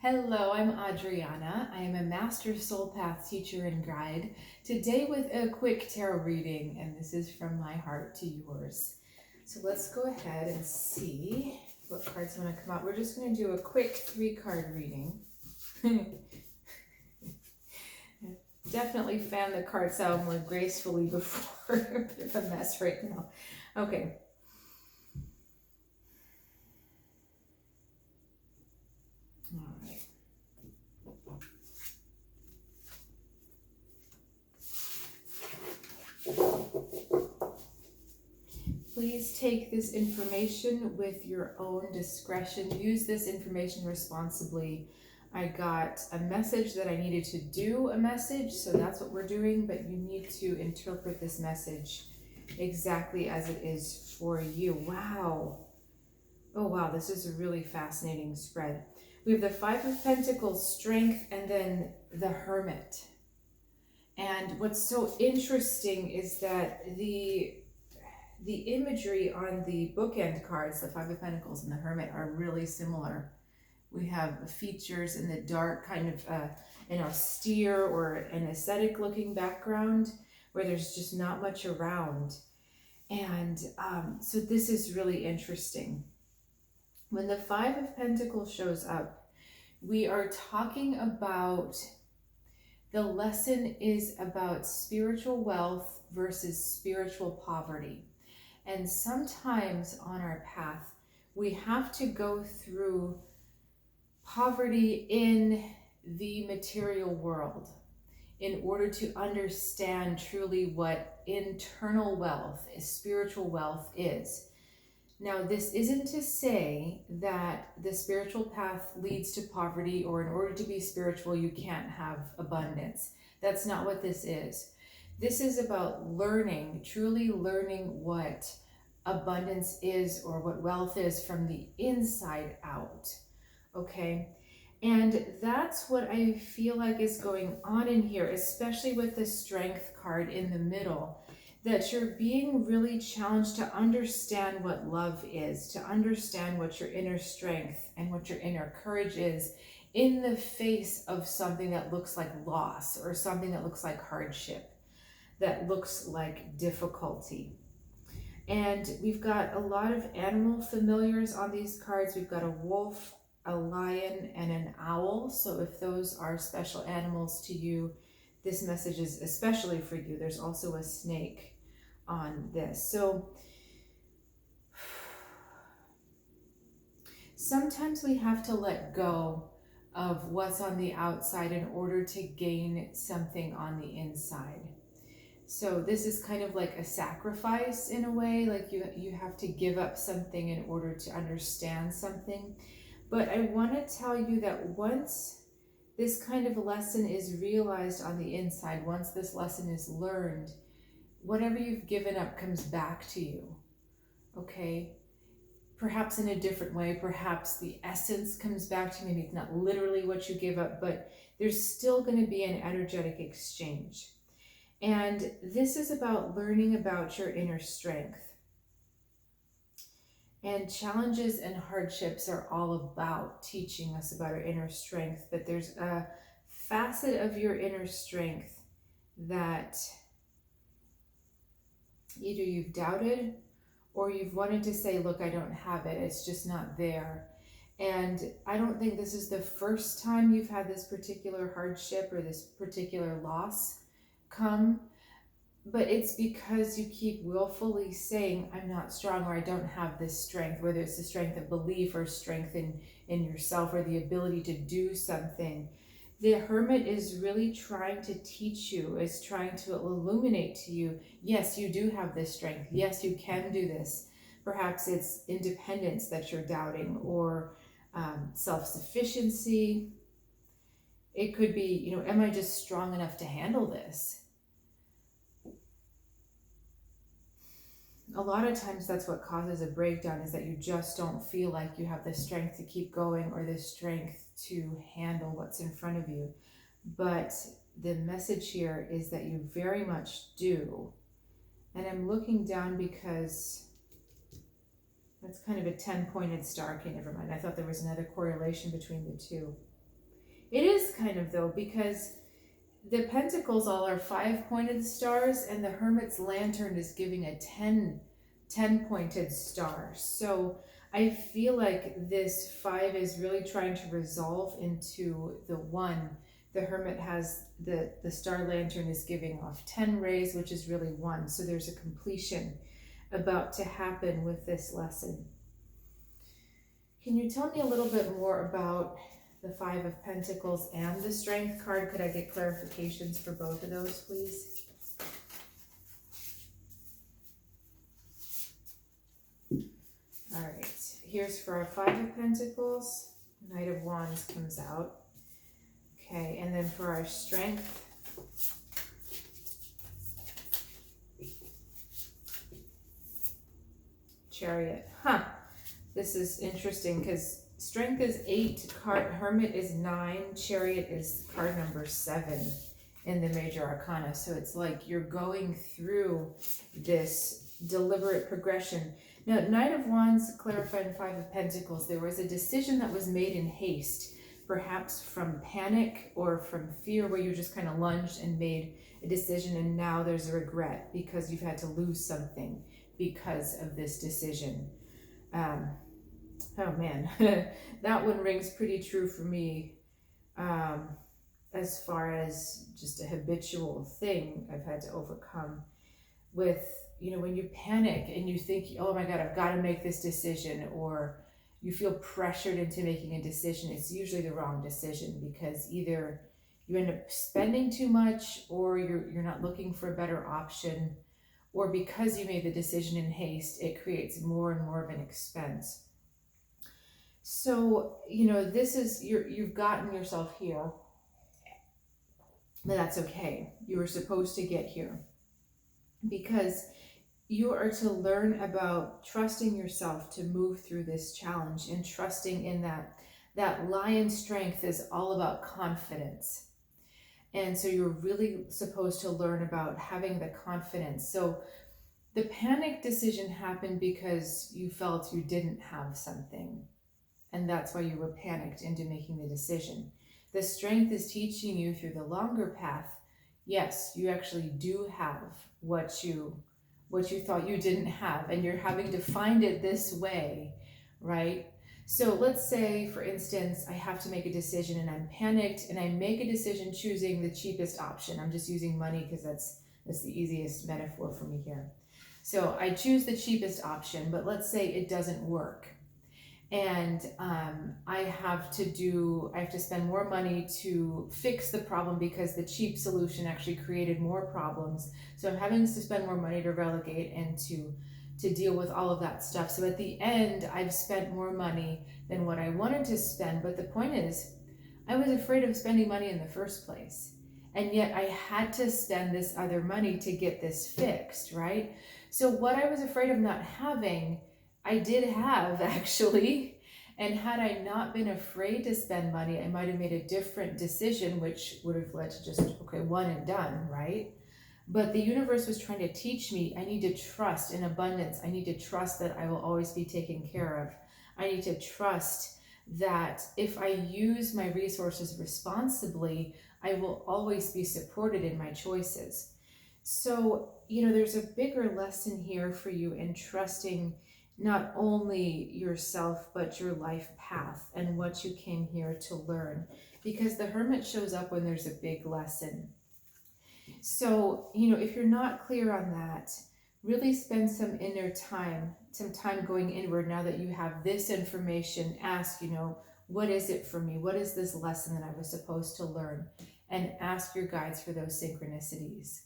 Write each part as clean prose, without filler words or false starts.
Hello, I'm Adriana. I am a Master Soul Path teacher and guide. Today with a quick tarot reading, and this is from my heart to yours. So let's go ahead and see what cards want to come out. We're just going to do a quick 3-card reading. Definitely fan the cards out more gracefully before. A bit of a mess right now. Okay. All right. Please take this information with your own discretion. Use this information responsibly. I got a message that I needed to do a message, so that's what we're doing, but you need to interpret this message exactly as it is for you. Wow. Oh, wow, this is a really fascinating spread. We have the Five of Pentacles, Strength, and then the Hermit. And what's so interesting is that the imagery on the bookend cards, the Five of Pentacles and the Hermit, are really similar. We have features in the dark, kind of an austere or an aesthetic looking background where there's just not much around. And so this is really interesting. When the Five of Pentacles shows up, we are talking about, the lesson is about spiritual wealth versus spiritual poverty. And sometimes on our path, we have to go through poverty in the material world in order to understand truly what internal wealth, spiritual wealth is. Now, this isn't to say that the spiritual path leads to poverty, or in order to be spiritual, you can't have abundance. That's not what this is. This is about learning, truly learning what abundance is or what wealth is from the inside out. Okay? And that's what I feel like is going on in here, especially with the Strength card in the middle, that you're being really challenged to understand what love is, to understand what your inner strength and what your inner courage is in the face of something that looks like loss or something that looks like hardship, that looks like difficulty. And we've got a lot of animal familiars on these cards. We've got a wolf, a lion, and an owl. So if those are special animals to you, this message is especially for you. There's also a snake on this. So sometimes we have to let go of what's on the outside in order to gain something on the inside. So this is kind of like a sacrifice in a way, like you have to give up something in order to understand something. But I want to tell you that once this kind of lesson is realized on the inside, once this lesson is learned, whatever you've given up comes back to you, okay? Perhaps in a different way, perhaps the essence comes back to you. Maybe it's not literally what you gave up, but there's still going to be an energetic exchange. And this is about learning about your inner strength. And challenges and hardships are all about teaching us about our inner strength, but there's a facet of your inner strength that either you've doubted or you've wanted to say, look, I don't have it, it's just not there. And I don't think this is the first time you've had this particular hardship or this particular loss come, but it's because you keep willfully saying, I'm not strong, or I don't have this strength, whether it's the strength of belief or strength in yourself or the ability to do something. The Hermit is really trying to teach you, is trying to illuminate to you, yes, you do have this strength. Yes, you can do this. Perhaps it's independence that you're doubting, or self-sufficiency. It could be, am I just strong enough to handle this? A lot of times that's what causes a breakdown, is that you just don't feel like you have the strength to keep going or the strength to handle what's in front of you. But the message here is that you very much do. And I'm looking down because that's kind of a 10-pointed star. Okay, never mind. I thought there was another correlation between the two. It is kind of though, because the pentacles all are 5-pointed stars, and the Hermit's lantern is giving a 10-pointed star. So I feel like this 5 is really trying to resolve into the 1. The Hermit has the star lantern is giving off 10 rays, which is really 1. So there's a completion about to happen with this lesson. Can you tell me a little bit more about the 5 of Pentacles and the Strength card? Could I get clarifications for both of those, please? All right, here's for our 5 of Pentacles. Knight of Wands comes out. Okay, and then for our Strength, Chariot. This is interesting because Strength is 8, Hermit is 9, Chariot is card number 7 in the Major Arcana. So it's like you're going through this deliberate progression. Now, Knight of Wands, clarifying 5 of Pentacles, there was a decision that was made in haste, perhaps from panic or from fear, where you just kind of lunged and made a decision, and now there's a regret because you've had to lose something because of this decision. Oh man, that one rings pretty true for me, as far as just a habitual thing I've had to overcome with, you know, when you panic and you think, oh my God, I've got to make this decision, or you feel pressured into making a decision. It's usually the wrong decision, because either you end up spending too much, or you're not looking for a better option, or because you made the decision in haste, it creates more and more of an expense. So, you know, this is, you've gotten yourself here, but that's okay. You were supposed to get here, because you are to learn about trusting yourself to move through this challenge, and trusting in that lion strength is all about confidence. And so you're really supposed to learn about having the confidence. So the panic decision happened because you felt you didn't have something, and that's why you were panicked into making the decision. The strength is teaching you through the longer path, yes, you actually do have what you thought you didn't have, and you're having to find it this way, right? So let's say, for instance, I have to make a decision and I'm panicked, and I make a decision choosing the cheapest option. I'm just using money because that's the easiest metaphor for me here. So I choose the cheapest option, but let's say it doesn't work. And I have to spend more money to fix the problem, because the cheap solution actually created more problems. So I'm having to spend more money to relegate and to deal with all of that stuff. So at the end, I've spent more money than what I wanted to spend. But the point is, I was afraid of spending money in the first place. And yet I had to spend this other money to get this fixed, right? So what I was afraid of not having, I did have, actually. And had I not been afraid to spend money, I might have made a different decision, which would have led to just, okay, one and done, right? But the universe was trying to teach me, I need to trust in abundance. I need to trust that I will always be taken care of. I need to trust that if I use my resources responsibly, I will always be supported in my choices. So, you know, there's a bigger lesson here for you in trusting not only yourself, but your life path and what you came here to learn. Because the Hermit shows up when there's a big lesson. So, you know, if you're not clear on that, really spend some inner time, some time going inward now that you have this information. Ask, you know, what is it for me? What is this lesson that I was supposed to learn? And ask your guides for those synchronicities.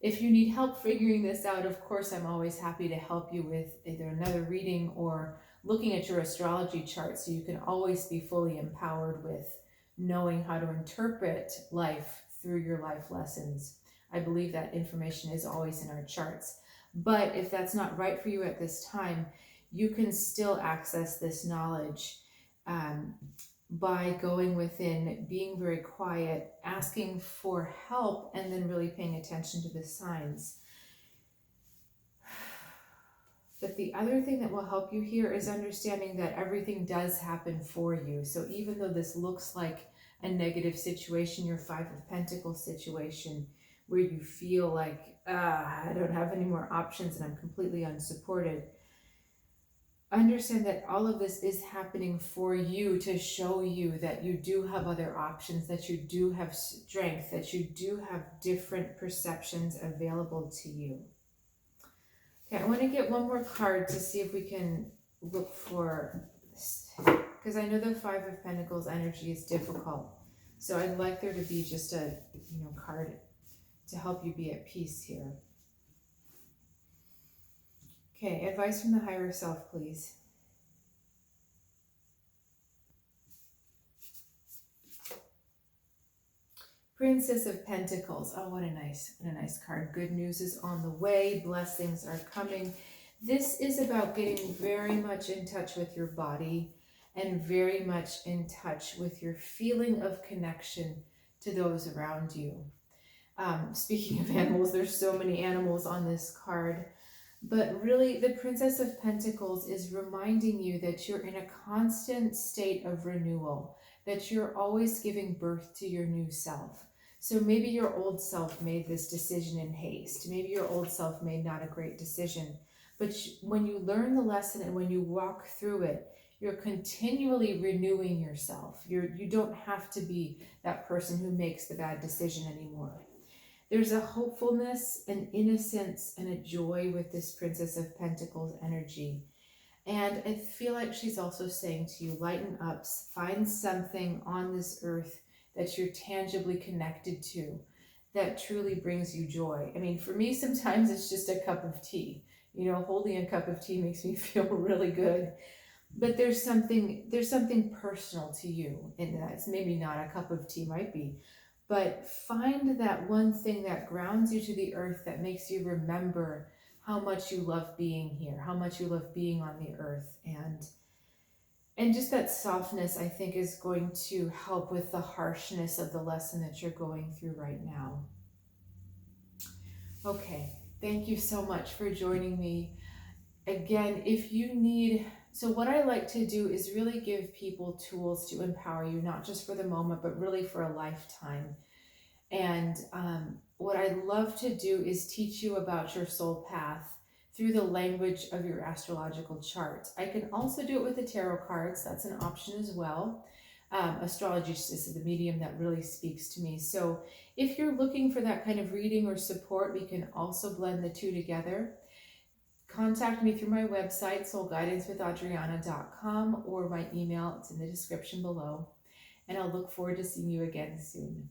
If you need help figuring this out, of course, I'm always happy to help you with either another reading or looking at your astrology chart, so you can always be fully empowered with knowing how to interpret life through your life lessons. I believe that information is always in our charts. But if that's not right for you at this time, you can still access this knowledge by going within, being very quiet, asking for help, and then really paying attention to the signs. But the other thing that will help you here is understanding that everything does happen for you. So even though this looks like a negative situation, your Five of Pentacles situation, where you feel like, I don't have any more options and I'm completely unsupported. Understand that all of this is happening for you to show you that you do have other options, that you do have strength, that you do have different perceptions available to you. Okay, I want to get one more card to see if we can look for, because I know the Five of Pentacles energy is difficult. So I'd like there to be just a, card to help you be at peace here. Okay, advice from the higher self, please. Princess of Pentacles. Oh, what a nice card. Good news is on the way. Blessings are coming. This is about getting very much in touch with your body and very much in touch with your feeling of connection to those around you. Speaking of animals, there's so many animals on this card. But really, the Princess of Pentacles is reminding you that you're in a constant state of renewal, that you're always giving birth to your new self. So maybe your old self made this decision in haste. Maybe your old self made not a great decision. But when you learn the lesson and when you walk through it, you're continually renewing yourself. You don't have to be that person who makes the bad decision anymore. There's a hopefulness, an innocence, and a joy with this Princess of Pentacles energy. And I feel like she's also saying to you, lighten up, find something on this earth that you're tangibly connected to that truly brings you joy. I mean, for me, sometimes it's just a cup of tea. Holding a cup of tea makes me feel really good. But there's something personal to you in that. It's maybe not a cup of tea, might be. But find that one thing that grounds you to the earth, that makes you remember how much you love being here, how much you love being on the earth. And just that softness, I think, is going to help with the harshness of the lesson that you're going through right now. Okay, thank you so much for joining me. Again, if you need... So what I like to do is really give people tools to empower you, not just for the moment, but really for a lifetime. And what I love to do is teach you about your soul path through the language of your astrological chart. I can also do it with the tarot cards. That's an option as well. Astrology is the medium that really speaks to me. So if you're looking for that kind of reading or support, we can also blend the two together. Contact me through my website, soulguidancewithadriana.com, or my email. It's in the description below. And I'll look forward to seeing you again soon.